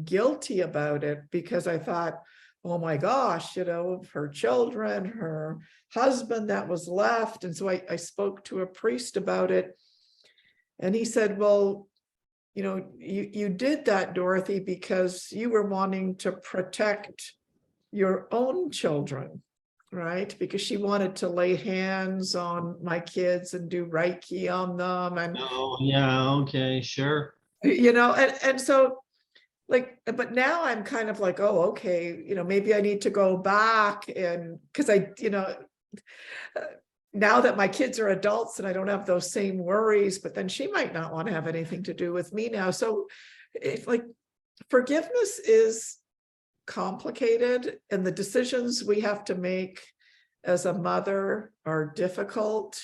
guilty about it, because I thought, oh my gosh, her children, her husband that was left. And so I spoke to a priest about it. And he said, well, you did that, Dorothy, because you were wanting to protect your own children, right? Because she wanted to lay hands on my kids and do Reiki on them. And oh, yeah, okay, sure. And so but now I'm kind of like, oh, okay, maybe I need to go back, and because now that my kids are adults and I don't have those same worries, but then she might not want to have anything to do with me now. So it's like forgiveness is complicated, and the decisions we have to make as a mother are difficult.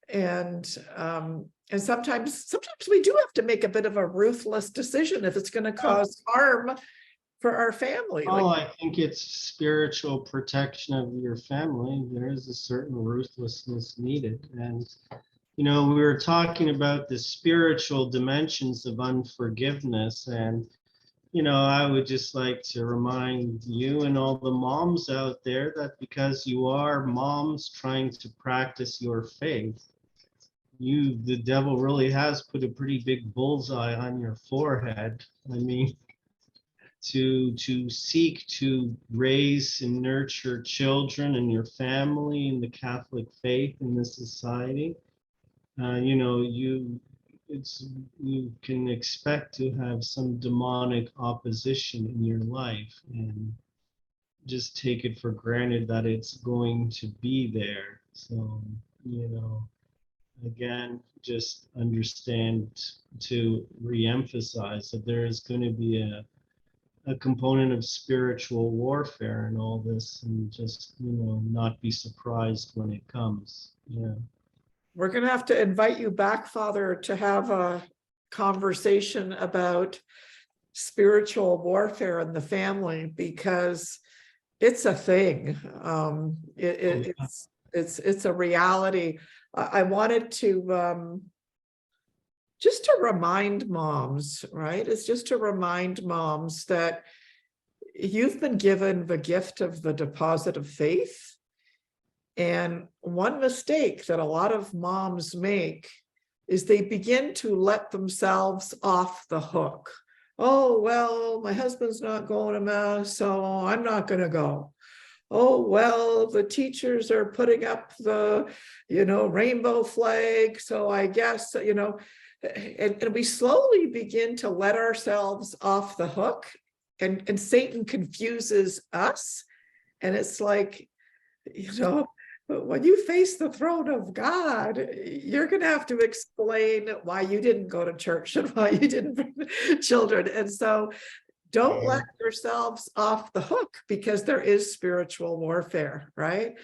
And sometimes we do have to make a bit of a ruthless decision if it's going to cause harm for our family. Oh, I think it's spiritual protection of your family. There is a certain ruthlessness needed. And, we were talking about the spiritual dimensions of unforgiveness. And, I would just like to remind you and all the moms out there that because you are moms trying to practice your faith, the devil really has put a pretty big bullseye on your forehead. I mean, to seek to raise and nurture children and your family in the Catholic faith in this society, you can expect to have some demonic opposition in your life, and just take it for granted that it's going to be there. So, again, just understand, to reemphasize that there is going to be a component of spiritual warfare in all this, and just, not be surprised when it comes. Yeah. We're going to have to invite you back, Father, to have a conversation about spiritual warfare in the family, because it's a thing. It's a reality. I wanted to just to remind moms, right? It's just to remind moms that you've been given the gift of the deposit of faith. And one mistake that a lot of moms make is they begin to let themselves off the hook. Oh, well, my husband's not going to mass, so I'm not going to go. Oh, well, the teachers are putting up the, rainbow flag, so I guess, and we slowly begin to let ourselves off the hook, and Satan confuses us. And it's like, when you face the throne of God, you're going to have to explain why you didn't go to church and why you didn't bring the children. And so don't let yourselves off the hook, because there is spiritual warfare, right?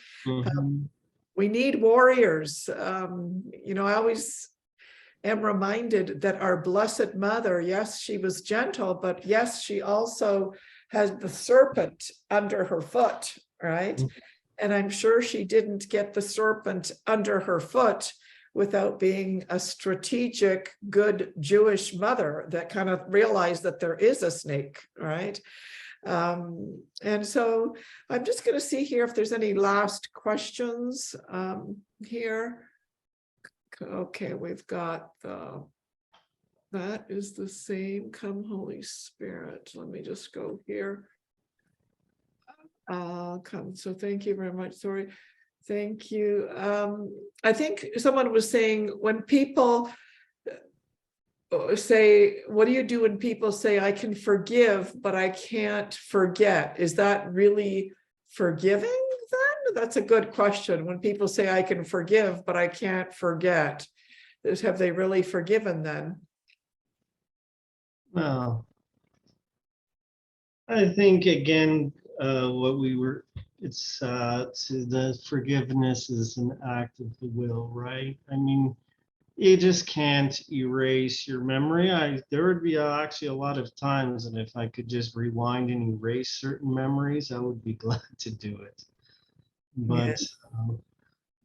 We need warriors. I always am reminded that our Blessed Mother, yes, she was gentle, but yes, she also had the serpent under her foot, right? Mhm. And I'm sure she didn't get the serpent under her foot without being a strategic, good Jewish mother that kind of realized that there is a snake, right? And so I'm just going to see here if there's any last questions here. Okay, we've got that is the same, come Holy Spirit. Let me just go here. Come, so thank you very much, sorry. Thank you. I think someone was saying when people say, what do you do when people say, I can forgive, but I can't forget? Is that really forgiving then? That's a good question. When people say, I can forgive, but I can't forget, have they really forgiven then? Well, I think again, it's the forgiveness is an act of the will, right? I mean, you just can't erase your memory. There would be actually a lot of times, and if I could just rewind and erase certain memories, I would be glad to do it. But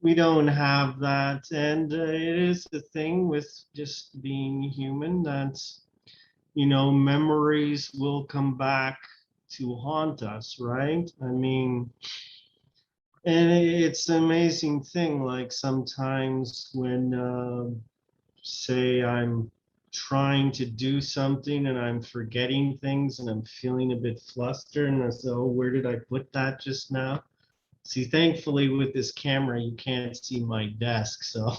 we don't have that, and it is the thing with just being human that memories will come back to haunt us, right? I mean, and it's an amazing thing. Like sometimes when say I'm trying to do something and I'm forgetting things and I'm feeling a bit flustered and I say, oh, where did I put that just now? See, thankfully with this camera, you can't see my desk. So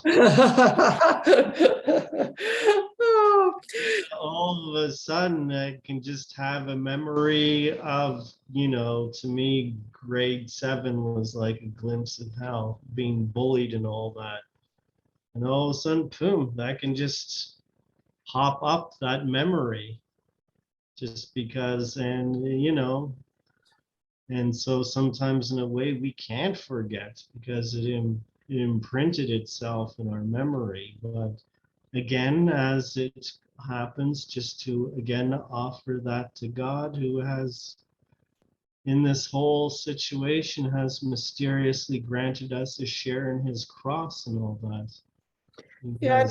all of a sudden I can just have a memory of, to me, grade 7 was like a glimpse of hell, being bullied and all that. And all of a sudden, boom, that can just pop up that memory just because, and so sometimes in a way we can't forget because it imprinted itself in our memory. But again, as it happens, just to again offer that to God, who has in this whole situation has mysteriously granted us a share in his cross and all that. Yeah,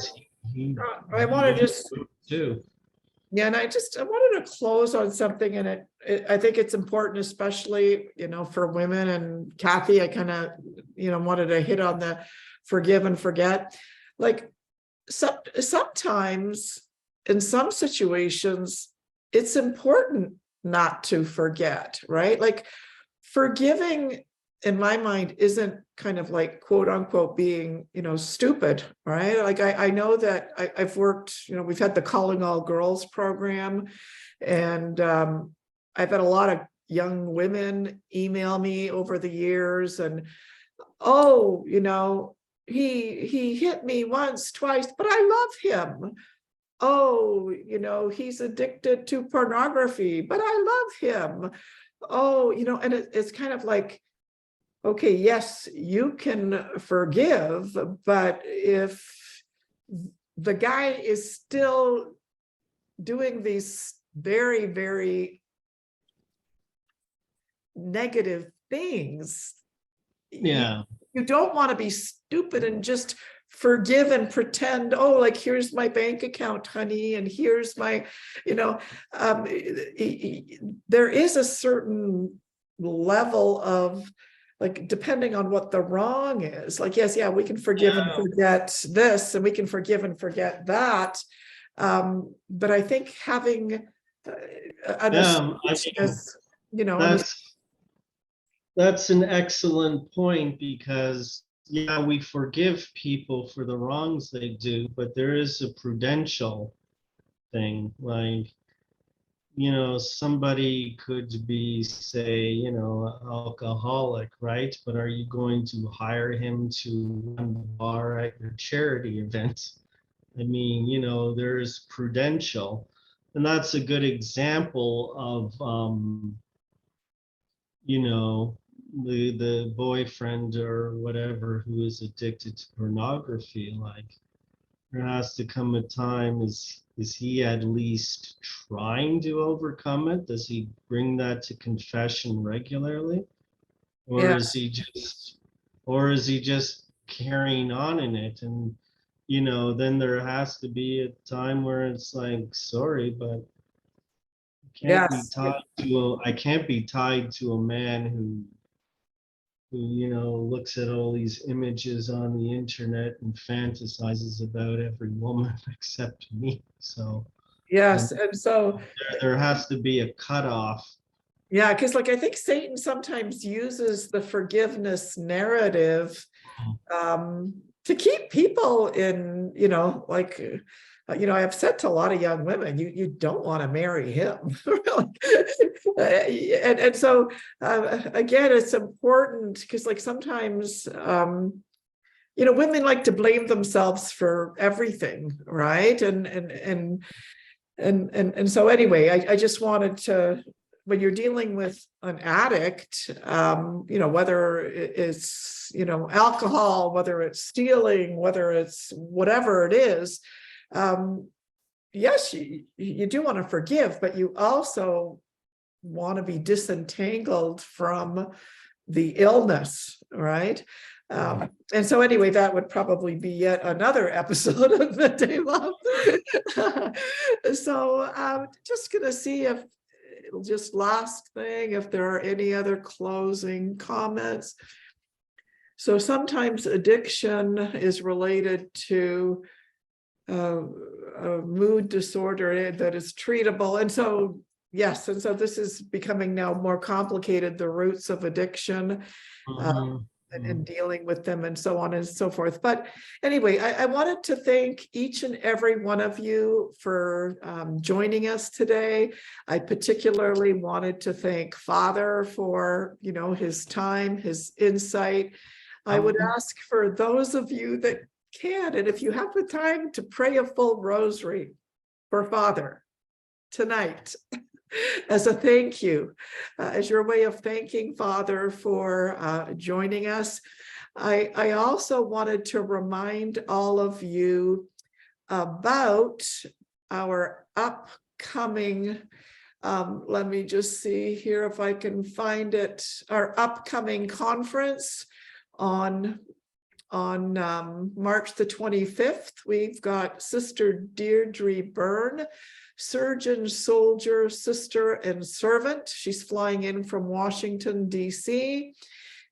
I want to just do. Yeah, and I wanted to close on something, and I think it's important, especially, for women, and Kathy, I kind of, wanted to hit on the forgive and forget. Like sometimes in some situations, it's important not to forget, right? Like forgiving in my mind isn't kind of like quote unquote being stupid, right? Like I know that I've worked, we've had the Calling All Girls program, and I've had a lot of young women email me over the years, and oh, he hit me once, twice, but I love him. Oh, he's addicted to pornography, but I love him. Oh, and it's kind of like, okay, yes, you can forgive, but if the guy is still doing these very, very negative things, Yeah. you don't want to be stupid and just forgive and pretend, oh, like, here's my bank account, honey, and here's my, there is a certain level of, like, depending on what the wrong is, like, yes, yeah, we can forgive and forget this, and we can forgive and forget that. But I think having that's an excellent point, because yeah, we forgive people for the wrongs they do, but there is a prudential thing. Like, somebody could be, say, alcoholic, right? But are you going to hire him to run the bar at your charity event? I mean, there's prudential. And that's a good example of, the boyfriend or whatever who is addicted to pornography. Like, there has to come a time, is he at least trying to overcome it? Does he bring that to confession regularly? Or is Yes. he just carrying on in it? And then there has to be a time where it's like, sorry, but Yes. I can't be tied to a man who looks at all these images on the internet and fantasizes about every woman except me. So Yes. And so, there has to be a cutoff. yeah, because like I think Satan sometimes uses the forgiveness narrative to keep people in, like, I've said to a lot of young women, you don't want to marry him. And so again, it's important because like sometimes women like to blame themselves for everything, right? And so anyway, I just wanted to, when you're dealing with an addict, whether it's, alcohol, whether it's stealing, whether it's whatever it is, yes, you do want to forgive, but you also want to be disentangled from the illness, right? And so anyway, that would probably be yet another episode of Midday Love. So just gonna see if, just last thing, if there are any other closing comments. So sometimes addiction is related to a mood disorder that is treatable. And so, yes, and so this is becoming now more complicated, the roots of addiction. And dealing with them and so on and so forth. But anyway, I wanted to thank each and every one of you for joining us today. I particularly wanted to thank Father for, his time, his insight. I would ask for those of you that can, and if you have the time, to pray a full rosary for Father tonight. As a thank you, as your way of thanking Father for joining us. I also wanted to remind all of you about our upcoming, let me just see here if I can find it, our upcoming conference on March the 25th. We've got Sister Deirdre Byrne, surgeon, soldier, sister, and servant. She's flying in from Washington, D.C.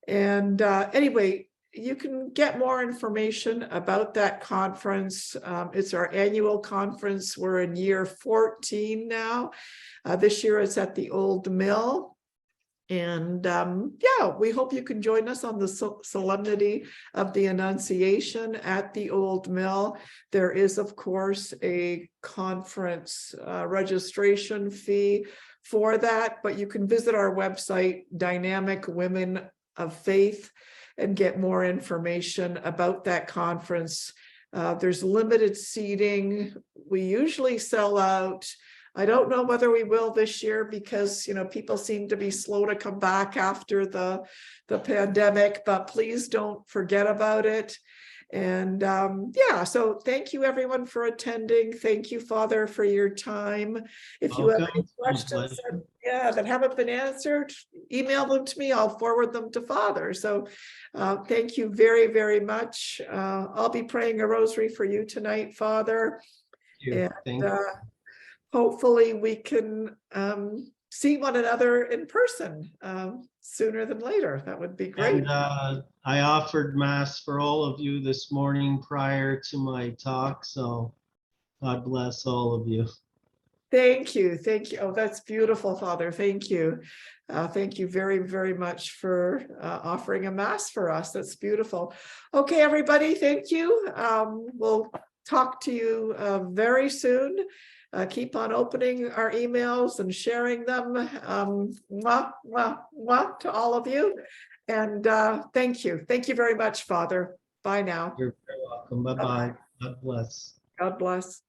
And anyway, you can get more information about that conference. It's our annual conference. We're in year 14 now. This year it's at the Old Mill. And yeah, we hope you can join us on the Solemnity of the Annunciation at the Old Mill. There is, of course, a conference registration fee for that, but you can visit our website, Dynamic Women of Faith, and get more information about that conference. There's limited seating. We usually sell out. I don't know whether we will this year because, people seem to be slow to come back after the pandemic, but please don't forget about it. And yeah, so thank you everyone for attending. Thank you, Father, for your time. If you have any questions that haven't been answered, email them to me. I'll forward them to Father. So thank you very, very much. I'll be praying a rosary for you tonight, Father. Thank you. Hopefully we can see one another in person sooner than later. That would be great. And I offered Mass for all of you this morning prior to my talk, so God bless all of you. Thank you. Thank you. Oh, that's beautiful, Father. Thank you. Thank you very, very much for offering a Mass for us. That's beautiful. Okay, everybody, thank you. We'll talk to you very soon. Keep on opening our emails and sharing them. Mwah, mwah, mwah to all of you. And thank you. Thank you very much, Father. Bye now. You're very welcome. Bye-bye. God bless. God bless.